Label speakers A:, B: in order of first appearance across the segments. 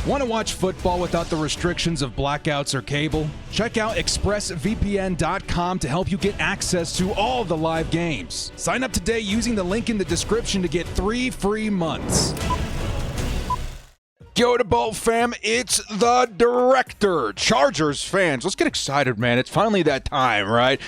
A: Want to watch football without the restrictions of blackouts or cable? Check out expressvpn.com to help you get access to all the live games. Sign up today using the link in the description to get 3 free months. Yo to Bolt fam, it's the director. Chargers fans, let's get excited, man. It's finally that time, right?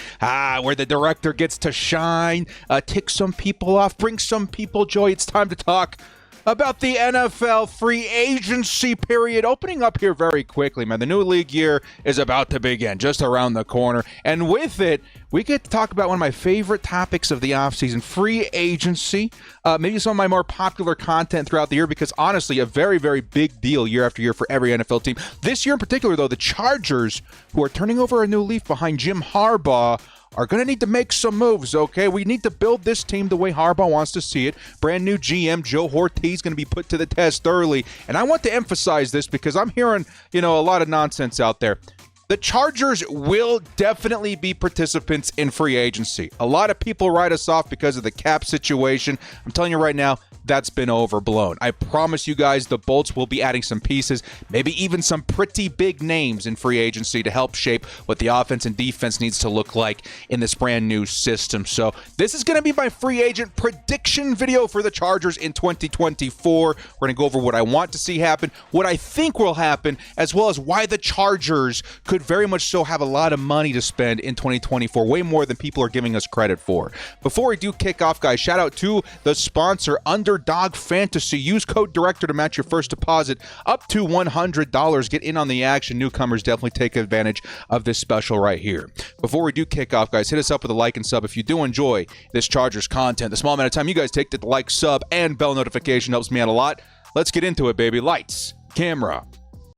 A: Where the director gets to shine, tick some people off, bring some people joy. It's time to talk about the NFL free agency period opening up here very quickly, man. The new league year is about to begin, just around the corner. And with it, we get to talk about one of my favorite topics of the offseason, free agency. Maybe some of my more popular content throughout the year, because honestly, a very, very big deal year after year for every NFL team. This year in particular, though, the Chargers, who are turning over a new leaf behind Jim Harbaugh, are going to need to make some moves, okay? We need to build this team the way Harbaugh wants to see it. Brand new GM, Joe Hortiz, going to be put to the test early. And I want to emphasize this because I'm hearing, a lot of nonsense out there. The Chargers will definitely be participants in free agency. A lot of people write us off because of the cap situation. I'm telling you right now, that's been overblown. I promise you guys the Bolts will be adding some pieces, maybe even some pretty big names in free agency to help shape what the offense and defense needs to look like in this brand new system. So this is going to be my free agent prediction video for the Chargers in 2024. We're going to go over what I want to see happen, what I think will happen, as well as why the Chargers could very much so have a lot of money to spend in 2024, way more than people are giving us credit for. Before we do kick off, guys, shout out to the sponsor, Underdog Fantasy. Use code DIRECTOR to match your first deposit up to $100. Get in on the action. Newcomers definitely take advantage of this special right here. Before we do kick off, guys, hit us up with a like and sub if you do enjoy this Chargers content. The small amount of time you guys take to like, sub, and bell notification helps me out a lot. Let's get into it, baby. Lights, camera,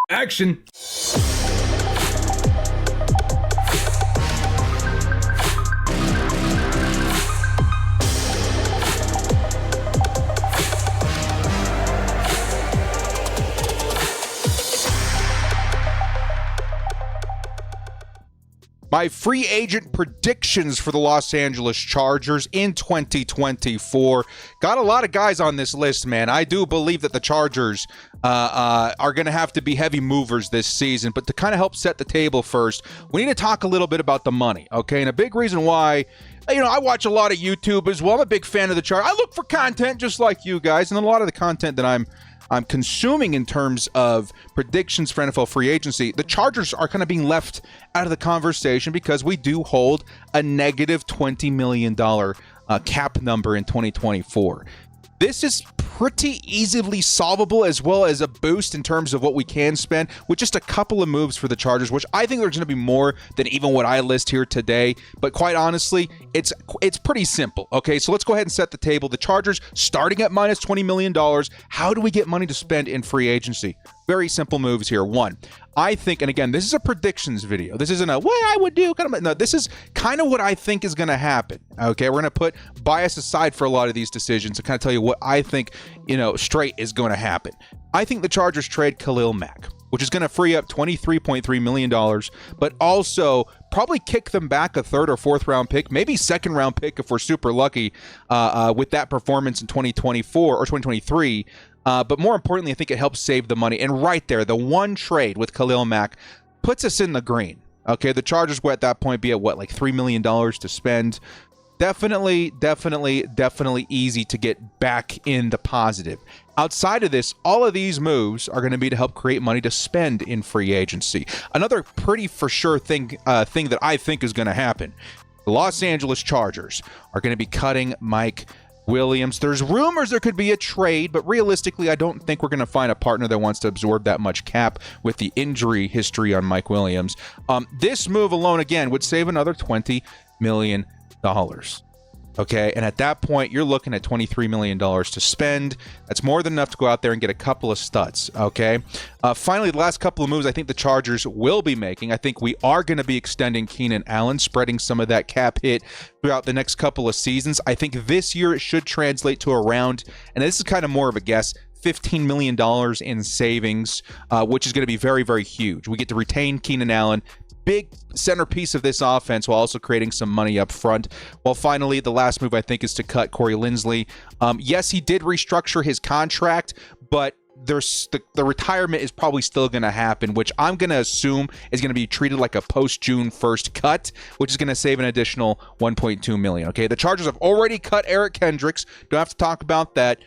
A: action. My free agent predictions for the Los Angeles Chargers in 2024. Got a lot of guys on this list, man. I do believe that the Chargers are going to have to be heavy movers this season. But to kind of help set the table first, we need to talk a little bit about the money, okay? And a big reason why, I watch a lot of YouTube as well. I'm a big fan of the Chargers. I look for content just like you guys. And a lot of the content that I'm consuming in terms of predictions for NFL free agency, the Chargers are kind of being left out of the conversation because we do hold a negative $20 million cap number in 2024. This is pretty easily solvable, as well as a boost in terms of what we can spend with just a couple of moves for the Chargers, which I think there's going to be more than even what I list here today. But quite honestly, it's pretty simple. Okay, so let's go ahead and set the table. The Chargers starting at minus $20 million. How do we get money to spend in free agency? Very simple moves here. One, I think, and again, this is a predictions video. This isn't a what I would do. No, this is kind of what I think is going to happen. Okay, we're going to put bias aside for a lot of these decisions to kind of tell you what I think, straight is going to happen. I think the Chargers trade Khalil Mack, which is going to free up $23.3 million, but also probably kick them back a third or fourth round pick, maybe second round pick if we're super lucky with that performance in 2024 or 2023. But more importantly, I think it helps save the money. And right there, the one trade with Khalil Mack puts us in the green. Okay, the Chargers will at that point be at like $3 million to spend. Definitely easy to get back in the positive. Outside of this, all of these moves are going to be to help create money to spend in free agency. Another pretty for sure thing that I think is going to happen. The Los Angeles Chargers are going to be cutting Mike Williams. There's rumors there could be a trade, but realistically, I don't think we're going to find a partner that wants to absorb that much cap with the injury history on Mike Williams. This move alone, again, would save another $20 million. Okay, and at that point, you're looking at $23 million to spend. That's more than enough to go out there and get a couple of studs, okay? Finally, the last couple of moves I think the Chargers will be making. I think we are going to be extending Keenan Allen, spreading some of that cap hit throughout the next couple of seasons. I think this year it should translate to around, and this is kind of more of a guess, $15 million in savings, which is going to be very, very huge. We get to retain Keenan Allen, big centerpiece of this offense, while also creating some money up front. Well, finally, the last move I think is to cut Corey Linsley. Yes, he did restructure his contract, but the retirement is probably still going to happen, which I'm going to assume is going to be treated like a post-June 1st cut, which is going to save an additional $1.2 million. Okay, the Chargers have already cut Eric Kendricks. Don't have to talk about that.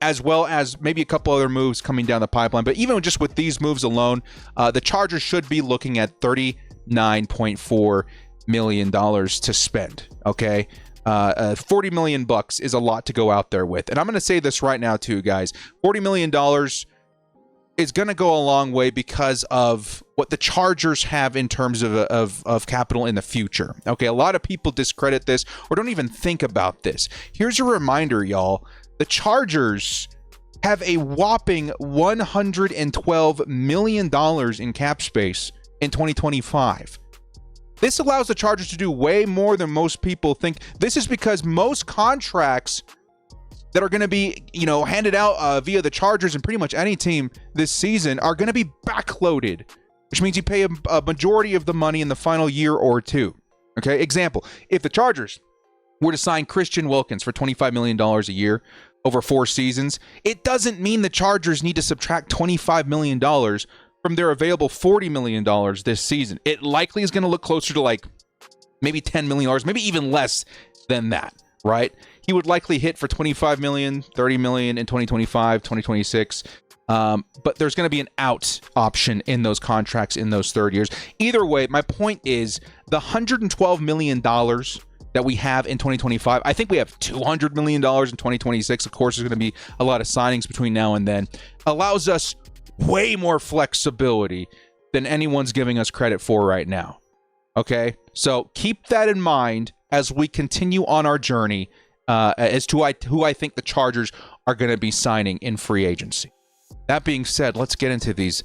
A: As well as maybe a couple other moves coming down the pipeline. But even just with these moves alone, the Chargers should be looking at $39.4 million to spend. Okay. 40 million bucks is a lot to go out there with. And I'm going to say this right now too, guys. $40 million is going to go a long way because of what the Chargers have in terms of capital in the future. Okay, a lot of people discredit this or don't even think about this. Here's a reminder, y'all. The Chargers have a whopping $112 million in cap space in 2025. This allows the Chargers to do way more than most people think. This is because most contracts that are going to be, handed out via the Chargers and pretty much any team this season are going to be backloaded, which means you pay a majority of the money in the final year or two. Okay, example, if the Chargers were to sign Christian Wilkins for $25 million a year over 4 seasons, it doesn't mean the Chargers need to subtract $25 million from their available $40 million this season. It likely is going to look closer to like maybe $10 million, maybe even less than that, right? He would likely hit for $25 million, $30 million in 2025, 2026. But there's going to be an out option in those contracts in those third years. Either way, my point is the $112 million that we have in 2025, I think we have $200 million in 2026. Of course, there's going to be a lot of signings between now and then. Allows us way more flexibility than anyone's giving us credit for right now. Okay, so keep that in mind as we continue on our journey as to who I think the Chargers are going to be signing in free agency. That being said, let's get into these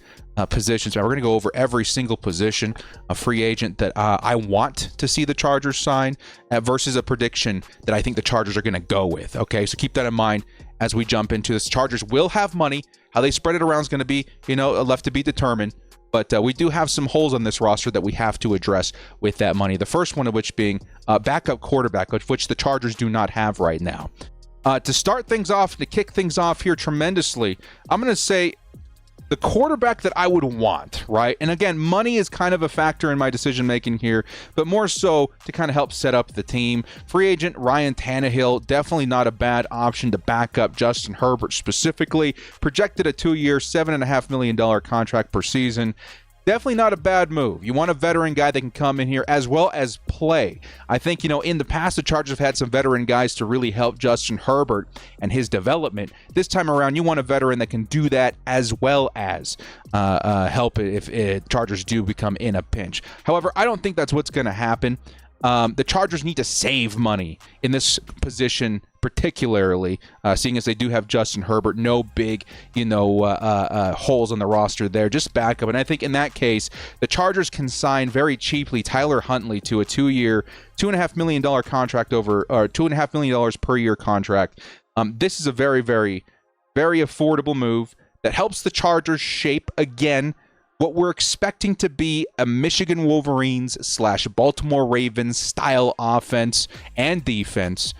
A: positions. We're going to go over every single position, a free agent that I want to see the Chargers sign versus a prediction that I think the Chargers are going to go with. Okay, so keep that in mind as we jump into this. Chargers will have money. How they spread it around is going to be, left to be determined. But we do have some holes on this roster that we have to address with that money. The first one of which being backup quarterback, which the Chargers do not have right now. To start things off, to kick things off here tremendously, I'm going to say the quarterback that I would want, right? And again, money is kind of a factor in my decision-making here, but more so to kind of help set up the team. Free agent Ryan Tannehill, definitely not a bad option to back up Justin Herbert specifically. Projected a 2-year, $7.5 million contract per season. Definitely not a bad move. You want a veteran guy that can come in here as well as play. I think, in the past, the Chargers have had some veteran guys to really help Justin Herbert and his development. This time around, you want a veteran that can do that as well as help if Chargers do become in a pinch. However, I don't think that's what's going to happen. The Chargers need to save money in this position, particularly seeing as they do have Justin Herbert. No big, holes on the roster there. Just backup. And I think in that case, the Chargers can sign very cheaply Tyler Huntley to a 2-year, $2.5 million contract or $2.5 million per year contract. This is a very, very, very affordable move that helps the Chargers shape again what we're expecting to be a Michigan Wolverines / Baltimore Ravens style offense and defense.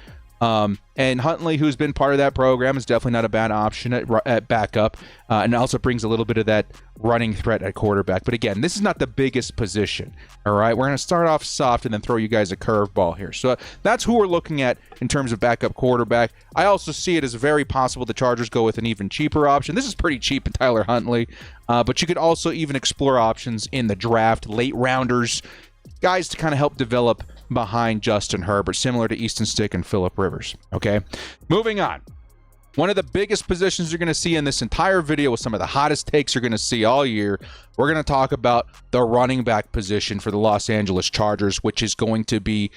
A: And Huntley, who's been part of that program, is definitely not a bad option at backup, and also brings a little bit of that running threat at quarterback. But again, this is not the biggest position, all right? We're going to start off soft and then throw you guys a curveball here. So that's who we're looking at in terms of backup quarterback. I also see it as very possible the Chargers go with an even cheaper option. This is pretty cheap in Tyler Huntley, but you could also even explore options in the draft, late rounders, guys to kind of help develop behind Justin Herbert, similar to Easton Stick and Phillip Rivers. Okay, moving on. One of the biggest positions you're going to see in this entire video with some of the hottest takes you're going to see all year, we're going to talk about the running back position for the Los Angeles Chargers, which is going to be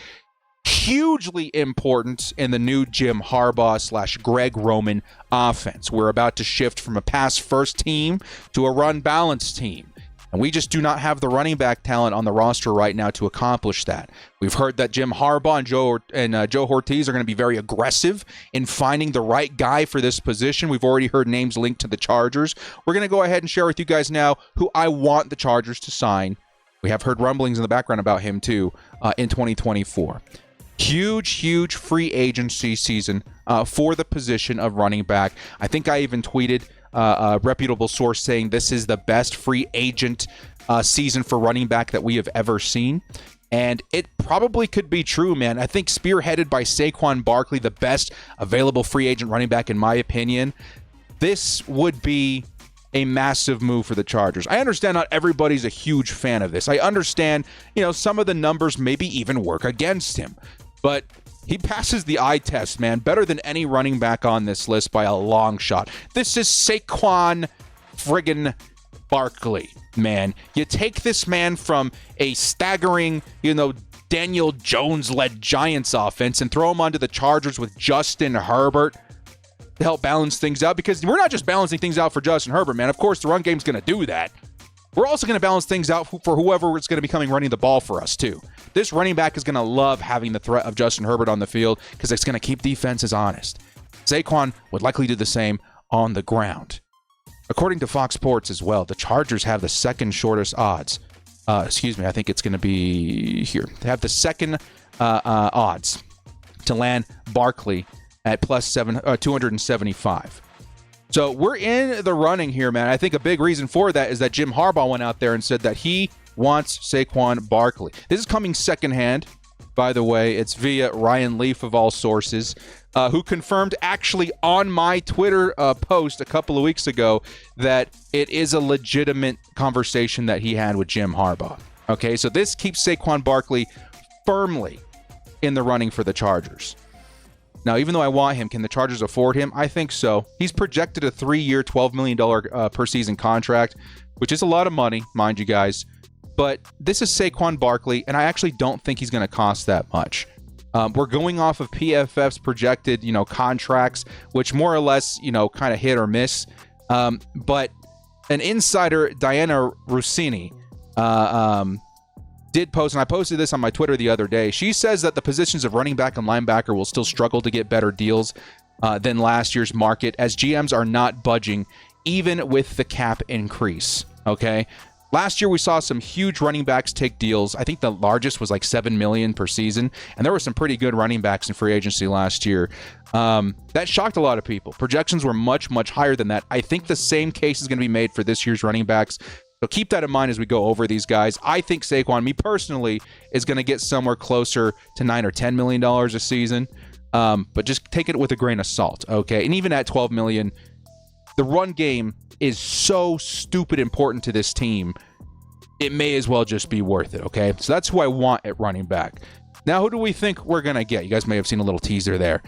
A: hugely important in the new Jim Harbaugh / Greg Roman offense. We're about to shift from a pass-first team to a run-balanced team. And we just do not have the running back talent on the roster right now to accomplish that. We've heard that Jim Harbaugh and Joe Ortiz are going to be very aggressive in finding the right guy for this position. We've already heard names linked to the Chargers. We're going to go ahead and share with you guys now who I want the Chargers to sign. We have heard rumblings in the background about him too in 2024. Huge free agency season for the position of running back. I think I even tweeted reputable source saying this is the best free agent season for running back that we have ever seen. And it probably could be true, man. I think spearheaded by Saquon Barkley, the best available free agent running back, in my opinion, this would be a massive move for the Chargers. I understand not everybody's a huge fan of this. I understand, some of the numbers maybe even work against him. But he passes the eye test, man. Better than any running back on this list by a long shot. This is Saquon friggin' Barkley, man. You take this man from a staggering, Daniel Jones-led Giants offense and throw him onto the Chargers with Justin Herbert to help balance things out, because we're not just balancing things out for Justin Herbert, man. Of course, the run game's going to do that. We're also going to balance things out for whoever is going to be coming running the ball for us, too. This running back is going to love having the threat of Justin Herbert on the field because it's going to keep defenses honest. Saquon would likely do the same on the ground. According to Fox Sports as well, the Chargers have the second shortest odds. I think it's going to be here. They have the second odds to land Barkley at plus 275. So we're in the running here, man. I think a big reason for that is that Jim Harbaugh went out there and said that he wants Saquon Barkley. This is coming secondhand, by the way. It's via Ryan Leaf of all sources, who confirmed actually on my Twitter post a couple of weeks ago that it is a legitimate conversation that he had with Jim Harbaugh. Okay, so this keeps Saquon Barkley firmly in the running for the Chargers. Now, even though I want him, can the Chargers afford him? I think so. He's projected a 3-year, $12 million per season contract, which is a lot of money, mind you guys. But this is Saquon Barkley, and I actually don't think he's going to cost that much. We're going off of PFF's projected, contracts, which more or less, kind of hit or miss. But an insider, Diana Rossini, did post, and I posted this on my Twitter the other day. She says that the positions of running back and linebacker will still struggle to get better deals than last year's market, as GMs are not budging even with the cap increase. Okay. Last year, we saw some huge running backs take deals. I think the largest was like $7 million per season, and there were some pretty good running backs in free agency last year. That shocked a lot of people. Projections were much, much higher than that. I think the same case is going to be made for this year's running backs. So keep that in mind as we go over these guys. I think Saquon, me personally, is going to get somewhere closer to $9 or $10 million a season. But just take it with a grain of salt, okay? And even at $12 million, the run game is so stupid important to this team. It may as well just be worth it, okay? So that's who I want at running back. Now, who do we think we're going to get? You guys may have seen a little teaser there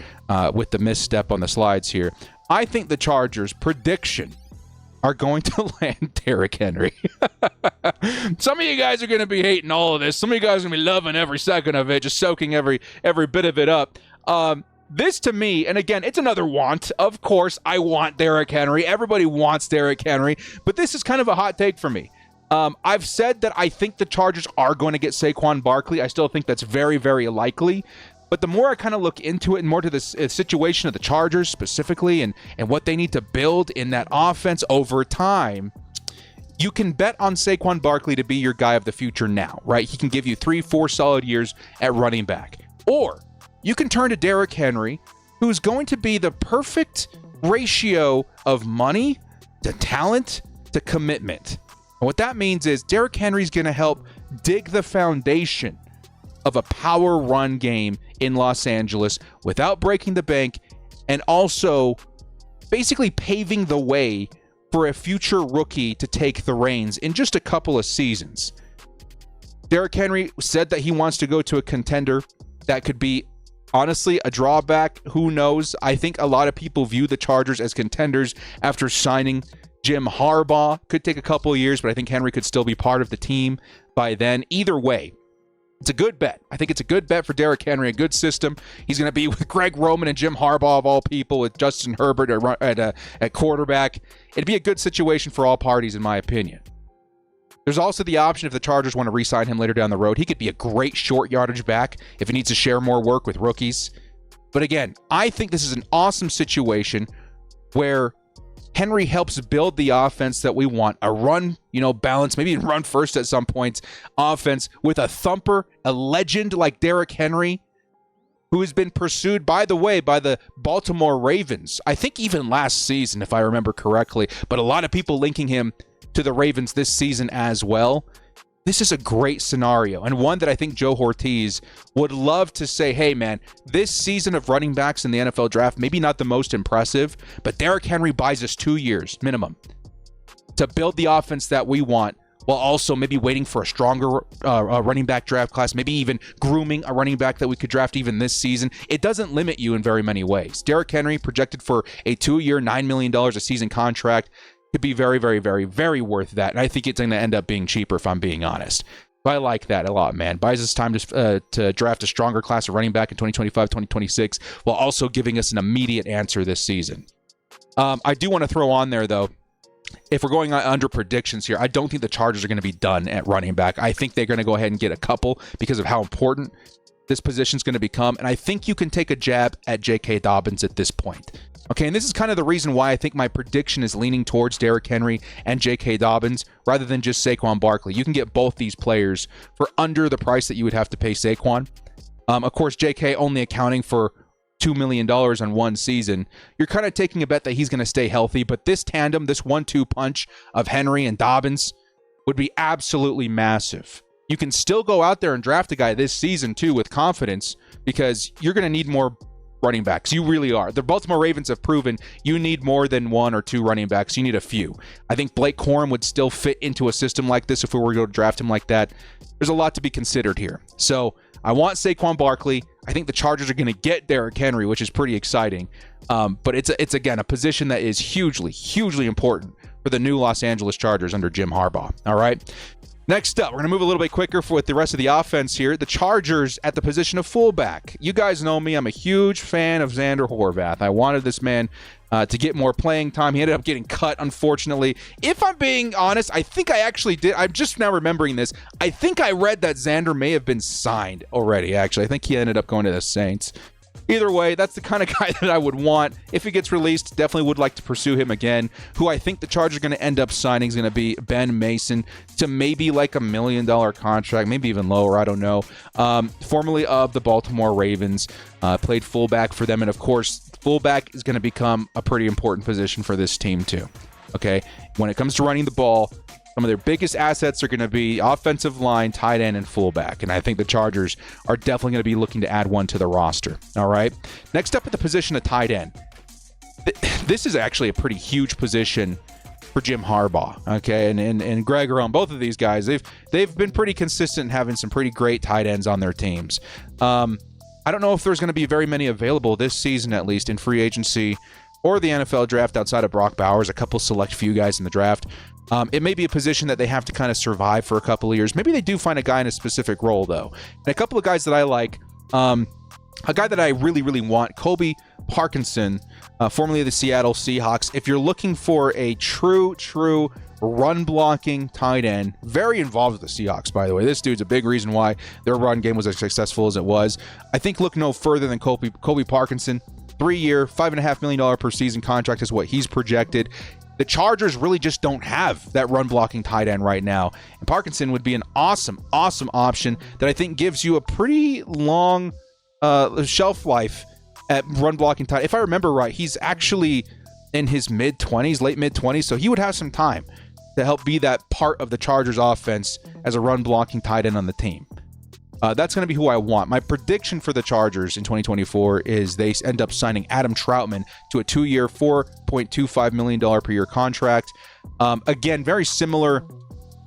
A: with the misstep on the slides here. I think the Chargers, prediction, are going to land Derrick Henry. Some of you guys are going to be hating all of this. Some of you guys are going to be loving every second of it, just soaking every bit of it up. This to me, and again, it's another want. Of course, I want Derrick Henry. Everybody wants Derrick Henry, but this is kind of a hot take for me. I've said that I think the Chargers are going to get Saquon Barkley. I still think that's very, very likely. But the more I kind of look into it and more to the situation of the Chargers specifically and what they need to build in that offense over time, you can bet on Saquon Barkley to be your guy of the future now, right? He can give you 3-4 solid years at running back. Or you can turn to Derrick Henry, who's going to be the perfect ratio of money to talent to commitment. And what that means is Derrick Henry's going to help dig the foundation of a power run game in Los Angeles without breaking the bank, and also basically paving the way for a future rookie to take the reins in just a couple of seasons. Derrick Henry said that he wants to go to a contender. That could be, honestly, a drawback. Who knows? I think a lot of people view the Chargers as contenders after signing Jim Harbaugh. Could take a couple of years, but I think Henry could still be part of the team by then. Either way, it's a good bet. I think it's a good bet for Derrick Henry, a good system. He's going to be with Greg Roman and Jim Harbaugh, of all people, with Justin Herbert at quarterback. It'd be a good situation for all parties, in my opinion. There's also the option if the Chargers want to re-sign him later down the road. He could be a great short yardage back if he needs to share more work with rookies. But again, I think this is an awesome situation where Henry helps build the offense that we want. A run, balance, maybe run first at some points offense with a thumper, a legend like Derrick Henry. who has been pursued, by the way, by the Baltimore Ravens. I think even last season, if I remember correctly, but a lot of people linking him to the Ravens this season as well. This is a great scenario, and one that I think Joe Ortiz would love to say, hey, man, this season of running backs in the NFL draft, maybe not the most impressive, but Derrick Henry buys us 2 years minimum to build the offense that we want, while also maybe waiting for a stronger running back draft class, maybe even grooming a running back that we could draft even this season. It doesn't limit you in very many ways. Derrick Henry projected for a 2-year, $9 million a season contract. Could be very, very, very, very worth that. And I think it's going to end up being cheaper, if I'm being honest. But I like that a lot, man. Buys us time to draft a stronger class of running back in 2025, 2026, while also giving us an immediate answer this season. I do want to throw on there, though, if we're going under predictions here, I don't think the Chargers are going to be done at running back. I think they're going to go ahead and get a couple because of how important this position is going to become. And I think you can take a jab at J.K. Dobbins at this point. Okay, and this is kind of the reason why I think my prediction is leaning towards Derrick Henry and J.K. Dobbins rather than just Saquon Barkley. You can get both these players for under the price that you would have to pay Saquon. Of course, J.K. only accounting for $2 million on one season. You're kind of taking a bet that he's going to stay healthy, but this tandem, this 1-2 punch of Henry and Dobbins would be absolutely massive. You can still go out there and draft a guy this season, too, with confidence because you're going to need more running backs. You really are. The Baltimore Ravens have proven you need more than 1 or 2 running backs. You need a few. I think Blake Corum would still fit into a system like this if we were to go to draft him like that. There's a lot to be considered here. So I want Saquon Barkley. I think the Chargers are going to get Derrick Henry, which is pretty exciting. But it's again, a position that is hugely, hugely important for the new Los Angeles Chargers under Jim Harbaugh. All right. Next up, we're going to move a little bit quicker with the rest of the offense here. The Chargers at the position of fullback. You guys know me. I'm a huge fan of Xander Horvath. I wanted this man to get more playing time. He ended up getting cut, unfortunately. If I'm being honest, I think I actually did. I'm just now remembering this. I think I read that Xander may have been signed already, actually. I think he ended up going to the Saints. Either way, that's the kind of guy that I would want. If he gets released, definitely would like to pursue him again. Who I think the Chargers are going to end up signing is going to be Ben Mason to maybe like $1 million contract, maybe even lower, I don't know. Formerly of the Baltimore Ravens, played fullback for them. And of course, fullback is going to become a pretty important position for this team too. Okay, when it comes to running the ball, some of their biggest assets are going to be offensive line, tight end, and fullback. And I think the Chargers are definitely going to be looking to add one to the roster. All right. Next up at the position of tight end. This is actually a pretty huge position for Jim Harbaugh. Okay. And Greg Roman, both of these guys, they've been pretty consistent in having some pretty great tight ends on their teams. I don't know if there's going to be very many available this season, at least in free agency or the NFL draft outside of Brock Bowers, a couple select few guys in the draft. It may be a position that they have to kind of survive for a couple of years. Maybe they do find a guy in a specific role, though. And a couple of guys that I like, a guy that I really, really want, Colby Parkinson, formerly of the Seattle Seahawks. If you're looking for a true run-blocking tight end, very involved with the Seahawks, by the way. This dude's a big reason why their run game was as successful as it was. I think look no further than Colby Parkinson. 3-year, $5.5 million per season contract is what he's projected. The Chargers really just don't have that run-blocking tight end right now. And Parkinson would be an awesome, awesome option that I think gives you a pretty long shelf life at run-blocking tight. If I remember right, he's actually in his mid-20s, late mid-20s, so he would have some time to help be that part of the Chargers offense as a run-blocking tight end on the team. That's going to be who I want. My prediction for the Chargers in 2024 is they end up signing Adam Troutman to a 2-year, $4.25 million per year contract. Again, very similar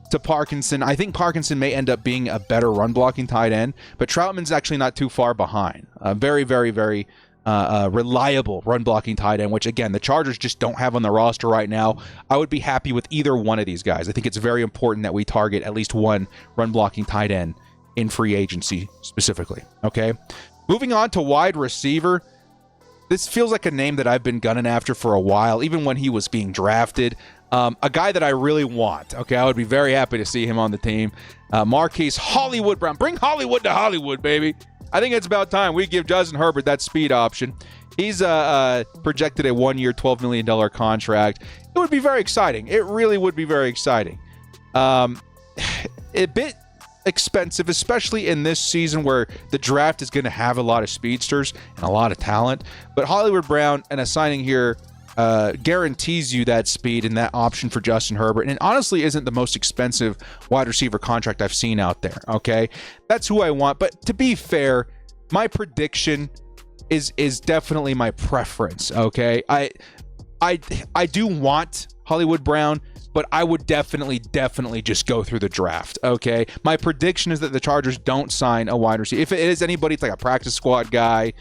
A: to Parkinson. I think Parkinson may end up being a better run-blocking tight end, but Troutman's actually not too far behind. Very, very, very reliable run-blocking tight end, which, again, the Chargers just don't have on the roster right now. I would be happy with either one of these guys. I think it's very important that we target at least one run-blocking tight end in free agency specifically. Okay. Moving on to wide receiver. This feels like a name that I've been gunning after for a while, even when he was being drafted. A guy that I really want. Okay. I would be very happy to see him on the team. Marquise Hollywood Brown. Bring Hollywood to Hollywood, baby. I think it's about time we give Justin Herbert that speed option. He's projected a 1-year, $12 million contract. It would be very exciting. It really would be very exciting. A bit expensive, especially in this season where the draft is going to have a lot of speedsters and a lot of talent. But Hollywood Brown and a signing here guarantees you that speed and that option for Justin Herbert, and it honestly isn't the most expensive wide receiver contract I've seen out there. Okay, that's who I want. But to be fair, my prediction is definitely my preference. Okay, I do want Hollywood Brown, but I would definitely just go through the draft. Okay, my prediction is that the Chargers don't sign a wide receiver. If it is anybody, it's like a practice squad guy,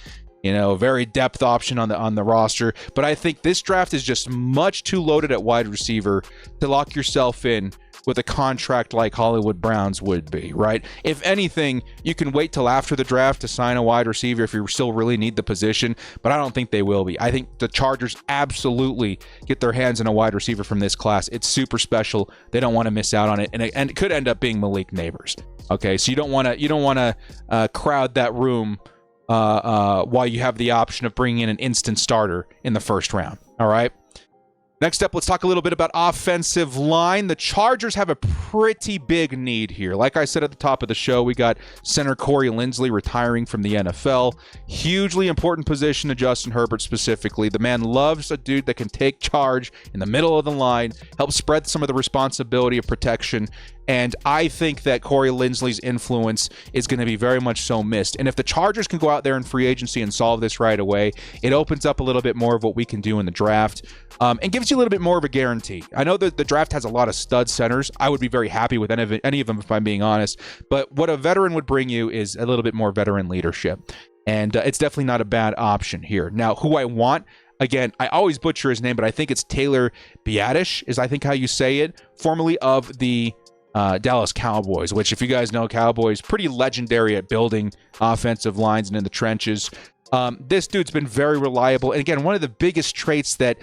A: you know, a very depth option on the roster. But I think this draft is just much too loaded at wide receiver to lock yourself in with a contract like Hollywood Brown's would be, right? If anything, you can wait till after the draft to sign a wide receiver if you still really need the position, but I don't think they will be. I think the Chargers absolutely get their hands on a wide receiver from this class. It's super special. They don't want to miss out on it, and it could end up being Malik Neighbors. Okay, so you don't want to crowd that room while you have the option of bringing in an instant starter in the first round. All right. Next up, let's talk a little bit about offensive line. The Chargers have a pretty big need here. Like I said at the top of the show, we got center Corey Linsley retiring from the NFL. Hugely important position to Justin Herbert specifically. The man loves a dude that can take charge in the middle of the line, help spread some of the responsibility of protection. And I think that Corey Linsley's influence is going to be very much so missed. And if the Chargers can go out there in free agency and solve this right away, it opens up a little bit more of what we can do in the draft and gives you a little bit more of a guarantee. I know that the draft has a lot of stud centers. I would be very happy with any of them, if I'm being honest. But what a veteran would bring you is a little bit more veteran leadership. And it's definitely not a bad option here. Now, who I want, again, I always butcher his name, but I think it's Taylor Biadasz, is I think how you say it, formerly of the Dallas Cowboys, which, if you guys know, Cowboys pretty legendary at building offensive lines and in the trenches. This dude's been very reliable, and again, one of the biggest traits that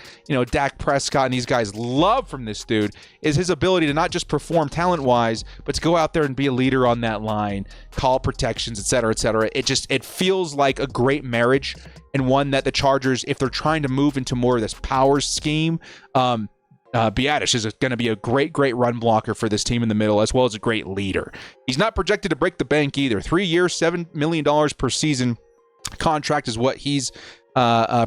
A: Dak Prescott and these guys love from this dude is his ability to not just perform talent-wise, but to go out there and be a leader on that line, call protections, etc., etc. It feels like a great marriage, and one that the Chargers, if they're trying to move into more of this power scheme, Biadasz is going to be a great run blocker for this team in the middle, as well as a great leader. He's not projected to break the bank either. 3 years, $7 million per season contract is what he's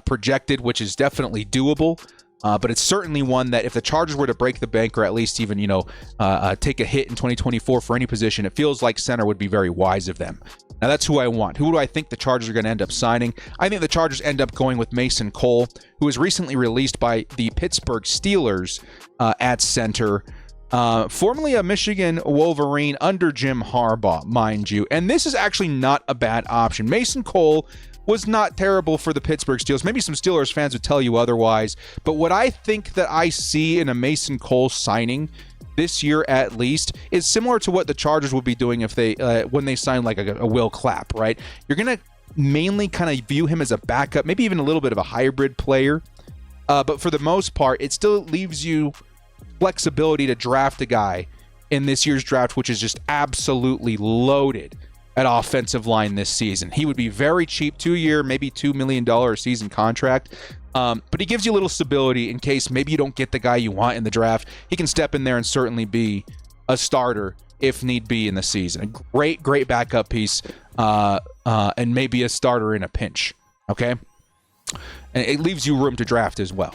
A: projected, which is definitely doable. But it's certainly one that if the Chargers were to break the bank, or at least even, take a hit in 2024 for any position, it feels like center would be very wise of them. Now, that's who I want. Who do I think the Chargers are going to end up signing? I think the Chargers end up going with Mason Cole, who was recently released by the Pittsburgh Steelers at center. Formerly a Michigan Wolverine under Jim Harbaugh, mind you. And this is actually not a bad option. Mason Cole was not terrible for the Pittsburgh Steelers. Maybe some Steelers fans would tell you otherwise. But what I think that I see in a Mason Cole signing this year, at least, is similar to what the Chargers would be doing if they when they sign like a Will Clapp, right? You're going to mainly kind of view him as a backup, maybe even a little bit of a hybrid player. But for the most part, it still leaves you flexibility to draft a guy in this year's draft, which is just absolutely loaded at offensive line this season. He would be very cheap, 2-year, maybe $2 million a season contract. But he gives you a little stability in case maybe you don't get the guy you want in the draft. He can step in there and certainly be a starter if need be in the season. A great backup piece and maybe a starter in a pinch. Okay? And it leaves you room to draft as well.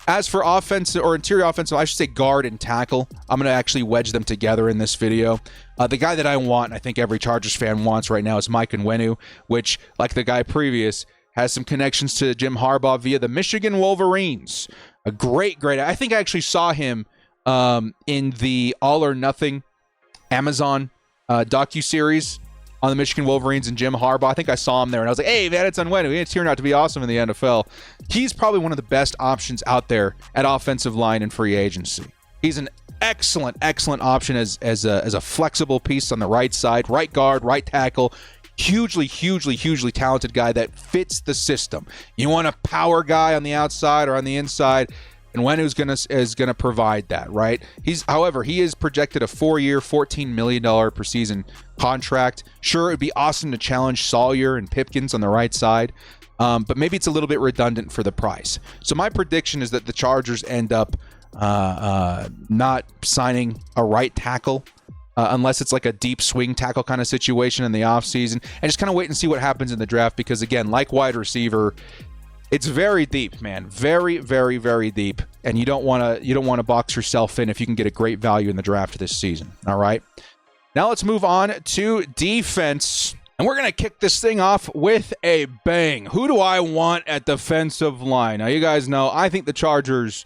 A: As for offensive or interior offensive, I should say guard and tackle, I'm going to actually wedge them together in this video. The guy that I want, and I think every Chargers fan wants right now, is Mike Onwenu, which, like the guy previous, has some connections to Jim Harbaugh via the Michigan Wolverines. A great, I think I actually saw him in the All or Nothing Amazon docuseries on the Michigan Wolverines and Jim Harbaugh. I think I saw him there, and I was like, hey, man, it's Onwenu. It's turned out to be awesome in the NFL. He's probably one of the best options out there at offensive line and free agency. He's an excellent option as a flexible piece on the right side, right guard, right tackle. Hugely talented guy that fits the system. You want a power guy on the outside or on the inside, and Onwenu is gonna provide that, right? However, he is projected a 4-year, $14 million per season contract. Sure, it'd be awesome to challenge Sawyer and Pipkins on the right side, but maybe it's a little bit redundant for the price. So my prediction is that the Chargers end up not signing a right tackle unless it's like a deep swing tackle kind of situation in the offseason, and just kind of wait and see what happens in the draft, because again, like wide receiver, it's very deep, man. Very, very, very deep. And you don't want to box yourself in if you can get a great value in the draft this season. All right. Now let's move on to defense. And we're going to kick this thing off with a bang. Who do I want at defensive line? Now, you guys know, I think the Chargers,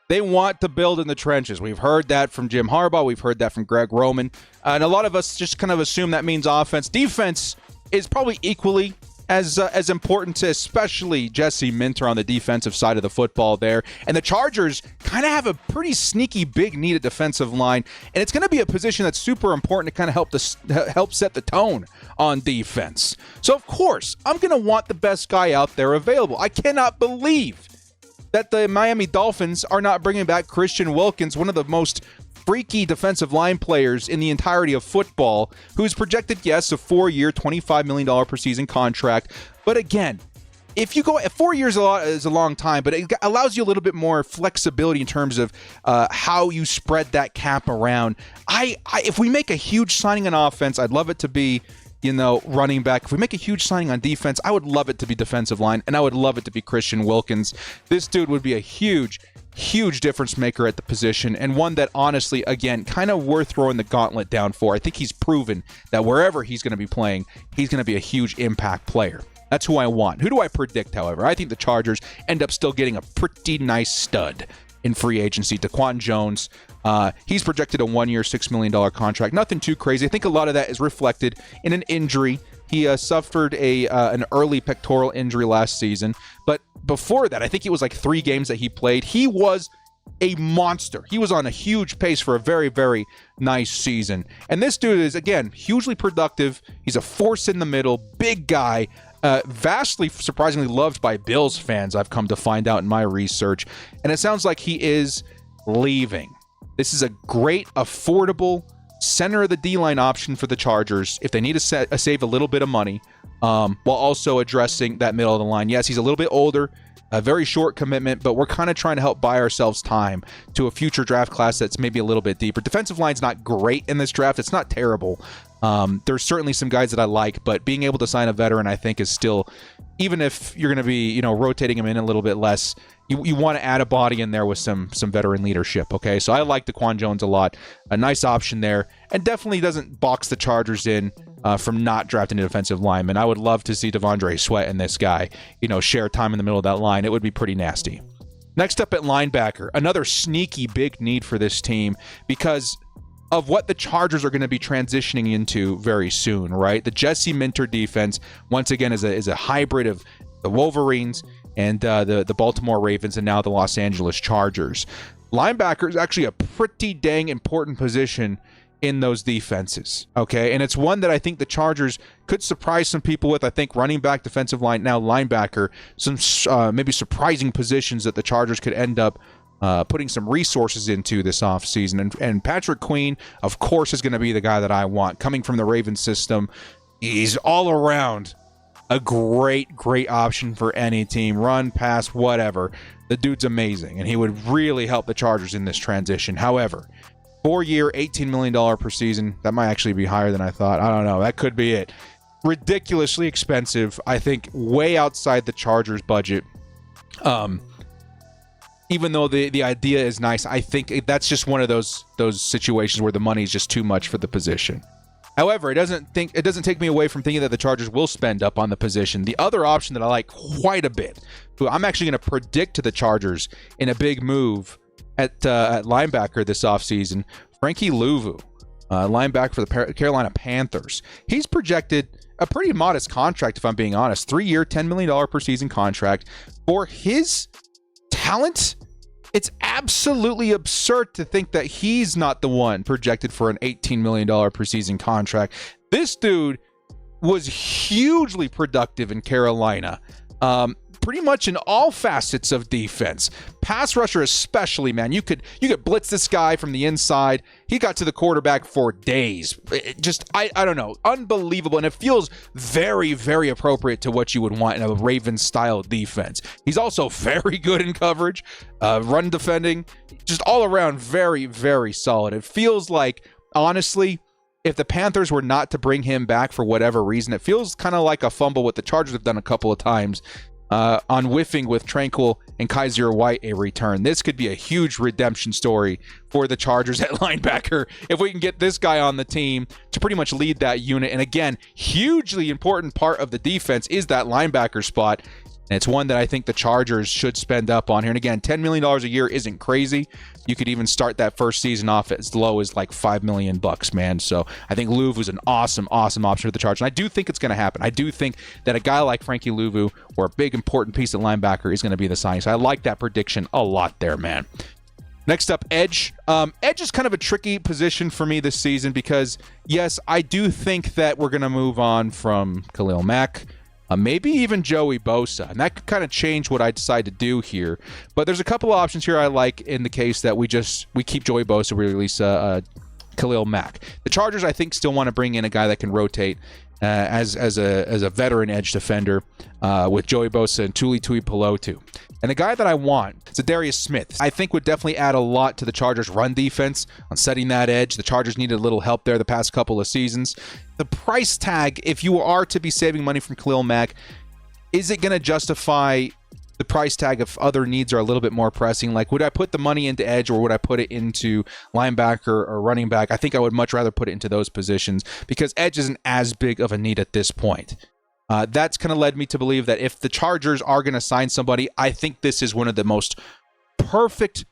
A: they want to build in the trenches. We've heard that from Jim Harbaugh. We've heard that from Greg Roman. And a lot of us just kind of assume that means offense. Defense is probably equally as important to especially Jesse Minter on the defensive side of the football there. And the Chargers kind of have a pretty sneaky big need at defensive line, and it's going to be a position that's super important to kind of help set the tone on defense. So, of course, I'm going to want the best guy out there available. I cannot believe that the Miami Dolphins are not bringing back Christian Wilkins, one of the most freaky defensive line players in the entirety of football, who's projected, yes, a 4-year, $25 million per season contract. But again, if you go 4 years is a long time, but it allows you a little bit more flexibility in terms of how you spread that cap around. If we make a huge signing on offense, I'd love it to be, running back. If we make a huge signing on defense, I would love it to be defensive line, and I would love it to be Christian Wilkins. This dude would be a huge difference maker at the position, and one that honestly, again, kind of worth throwing the gauntlet down for. I think he's proven that wherever he's going to be playing, he's going to be a huge impact player. That's who I want. Who do I predict, however? I think the Chargers end up still getting a pretty nice stud in free agency. Daquan Jones, he's projected a 1-year, $6 million contract. Nothing too crazy. I think a lot of that is reflected in an injury. He suffered an early pectoral injury last season. But before that, I think it was like 3 games that he played. He was a monster. He was on a huge pace for a very, very nice season. And this dude is, again, hugely productive. He's a force in the middle, big guy, vastly, surprisingly loved by Bills fans, I've come to find out in my research. And it sounds like he is leaving. This is a great, affordable center of the D-line option for the Chargers if they need to save a little bit of money, while also addressing that middle of the line. Yes, he's a little bit older, a very short commitment, but we're kind of trying to help buy ourselves time to a future draft class that's maybe a little bit deeper. Defensive line's not great in this draft. It's not terrible. There's certainly some guys that I like, but being able to sign a veteran, I think, is still, even if you're going to be, rotating him in a little bit less, you want to add a body in there with some veteran leadership, okay? So I like Daquan Jones a lot. A nice option there, and definitely doesn't box the Chargers in from not drafting a defensive lineman. I would love to see Devondre Sweat and this guy, share time in the middle of that line. It would be pretty nasty. Next up at linebacker, another sneaky big need for this team because of what the Chargers are going to be transitioning into very soon, right? The Jesse Minter defense, once again, is a hybrid of the Wolverines and the Baltimore Ravens and now the Los Angeles Chargers. Linebacker is actually a pretty dang important position in those defenses, okay? And it's one that I think the Chargers could surprise some people with. I think running back, defensive line, now linebacker, some maybe surprising positions that the Chargers could end up putting some resources into this offseason. And Patrick Queen, of course, is going to be the guy that I want. Coming from the Ravens system, he's all around a great option for any team. Run, pass, whatever. The dude's amazing, and he would really help the Chargers in this transition. However, 4-year, $18 million per season. That might actually be higher than I thought. I don't know. That could be it. Ridiculously expensive. I think way outside the Chargers' budget. Even though the idea is nice, I think that's just one of those situations where the money is just too much for the position. However, it doesn't take me away from thinking that the Chargers will spend up on the position. The other option that I like quite a bit, who I'm actually going to predict to the Chargers in a big move at linebacker this offseason, Frankie Louvu, linebacker for the Carolina Panthers. He's projected a pretty modest contract, if I'm being honest. 3-year, $10 million per season contract. For his talent, it's absolutely absurd to think that he's not the one projected for an $18 million per season contract. This dude was hugely productive in Carolina. Pretty much in all facets of defense. Pass rusher especially, man. You could blitz this guy from the inside. He got to the quarterback for days. I don't know. Unbelievable. And it feels very, very appropriate to what you would want in a Ravens-style defense. He's also very good in coverage, run defending, just all around very, very solid. It feels like honestly, if the Panthers were not to bring him back for whatever reason, it feels kind of like a fumble what the Chargers have done a couple of times on whiffing with Tranquil and Kaiser White a return. This could be a huge redemption story for the Chargers at linebacker if we can get this guy on the team to pretty much lead that unit. And again, hugely important part of the defense is that linebacker spot. And it's one that I think the Chargers should spend up on here. And again, $10 million a year isn't crazy. You could even start that first season off as low as like $5 million, man. So I think Louvu is an awesome option for the Chargers. And I do think it's going to happen. I do think that a guy like Frankie Louvu, or a big important piece at linebacker, is going to be the signing. So I like that prediction a lot there, man. Next up, edge. Edge is kind of a tricky position for me this season because, yes, I do think that we're going to move on from Khalil Mack. Maybe even Joey Bosa, and that could kind of change what I decide to do here. But there's a couple of options here I like in the case that we keep Joey Bosa, we release Khalil Mack. The Chargers, I think, still want to bring in a guy that can rotate as a veteran edge defender with Joey Bosa and Tuli Tuipulotu. And the guy that I want is Darius Smith. I think would definitely add a lot to the Chargers' run defense on setting that edge. The Chargers needed a little help there the past couple of seasons. The price tag, if you are to be saving money from Khalil Mack, is it going to justify the price tag if other needs are a little bit more pressing? Like, would I put the money into edge or would I put it into linebacker or running back? I think I would much rather put it into those positions because edge isn't as big of a need at this point. That's kind of led me to believe that if the Chargers are going to sign somebody, I think this is one of the most perfect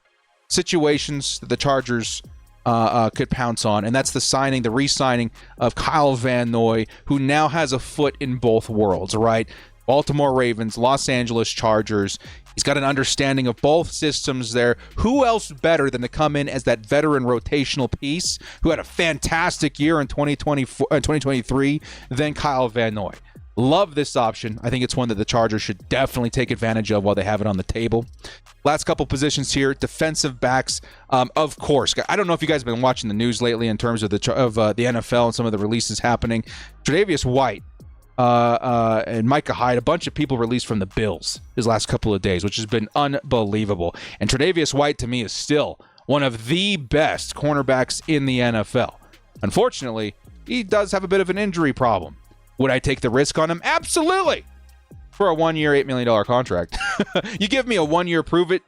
A: situations that the Chargers could pounce on, and that's the re-signing of Kyle Van Noy, who now has a foot in both worlds, right? Baltimore Ravens, Los Angeles Chargers. He's got an understanding of both systems there. Who else better than to come in as that veteran rotational piece who had a fantastic year in 2023 than Kyle Van Noy? Love this option. I think it's one that the Chargers should definitely take advantage of while they have it on the table. Last couple positions here, defensive backs. Of course, I don't know if you guys have been watching the news lately in terms of the NFL and some of the releases happening. Tre'Davious White and Micah Hyde, a bunch of people released from the Bills his last couple of days, which has been unbelievable. And Tre'Davious White, to me, is still one of the best cornerbacks in the NFL. Unfortunately, he does have a bit of an injury problem. Would I take the risk on him? Absolutely. For a 1-year, $8 million contract. You give me a 1-year prove-it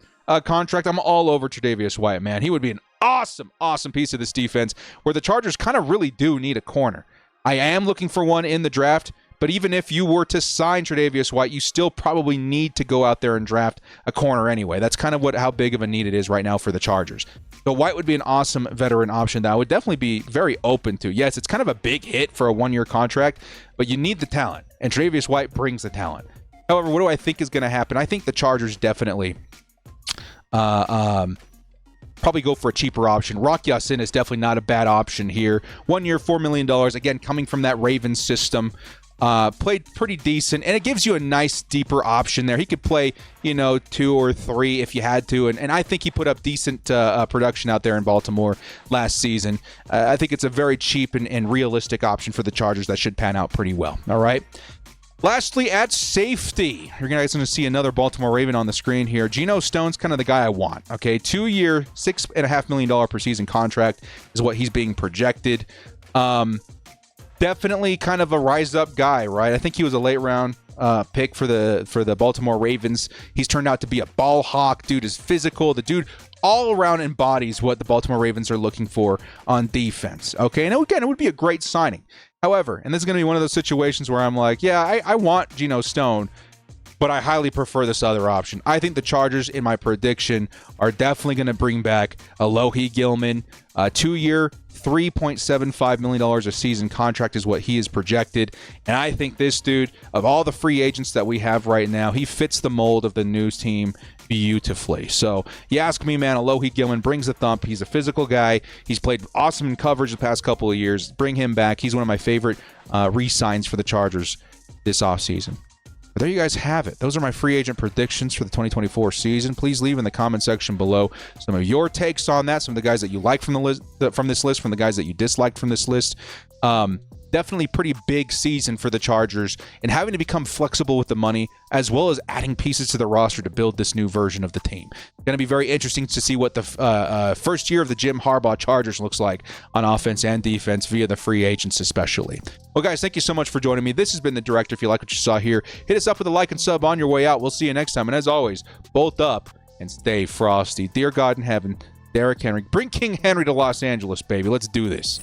A: contract, I'm all over Tre'Davious White, man. He would be an awesome piece of this defense where the Chargers kind of really do need a corner. I am looking for one in the draft, but even if you were to sign Tre'Davious White, you still probably need to go out there and draft a corner anyway. That's kind of how big of a need it is right now for the Chargers. So White would be an awesome veteran option that I would definitely be very open to. Yes, it's kind of a big hit for a 1-year contract, but you need the talent, and Tre'Davious White brings the talent. However, what do I think is going to happen? I think the Chargers definitely probably go for a cheaper option. Rock Ya-Sin is definitely not a bad option here. 1 year, $4 million. Again, coming from that Ravens system. Played pretty decent, and it gives you a nice, deeper option there. He could play, 2 or 3 if you had to, and I think he put up decent production out there in Baltimore last season. I think it's a very cheap and realistic option for the Chargers that should pan out pretty well. All right. Lastly, at safety, you're guys going to see another Baltimore Raven on the screen here. Geno Stone's kind of the guy I want. Okay, 2-year, $6.5 million per season contract is what he's being projected. Definitely kind of a rise-up guy, right? I think he was a late-round pick for the Baltimore Ravens. He's turned out to be a ball hawk. Dude is physical. The dude all around embodies what the Baltimore Ravens are looking for on defense. Okay, and again, it would be a great signing. However, and this is going to be one of those situations where I'm like, yeah, I want Geno Stone, but I highly prefer this other option. I think the Chargers, in my prediction, are definitely going to bring back Alohi Gilman. 2-year, $3.75 million a season contract is what he is projected. And I think this dude, of all the free agents that we have right now, he fits the mold of the news team beautifully. So you ask me, man, Alohi Gilman brings the thump. He's a physical guy. He's played awesome in coverage the past couple of years. Bring him back. He's one of my favorite re-signs for the Chargers this offseason. But there you guys have it. Those are my free agent predictions for the 2024 season. Please leave in the comment section below some of your takes on that, some of the guys that you like from the list, from this list, from the guys that you disliked from this list. definitely pretty big season for the Chargers and having to become flexible with the money as well as adding pieces to the roster to build this new version of the team. Going to be very interesting to see what the first year of the Jim Harbaugh Chargers looks like on offense and defense via the free agents especially. Well, guys, thank you so much for joining me. This has been The Director. If you like what you saw here, hit us up with a like and sub on your way out. We'll see you next time. And as always, bolt up and stay frosty. Dear God in heaven, Derrick Henry. Bring King Henry to Los Angeles, baby. Let's do this.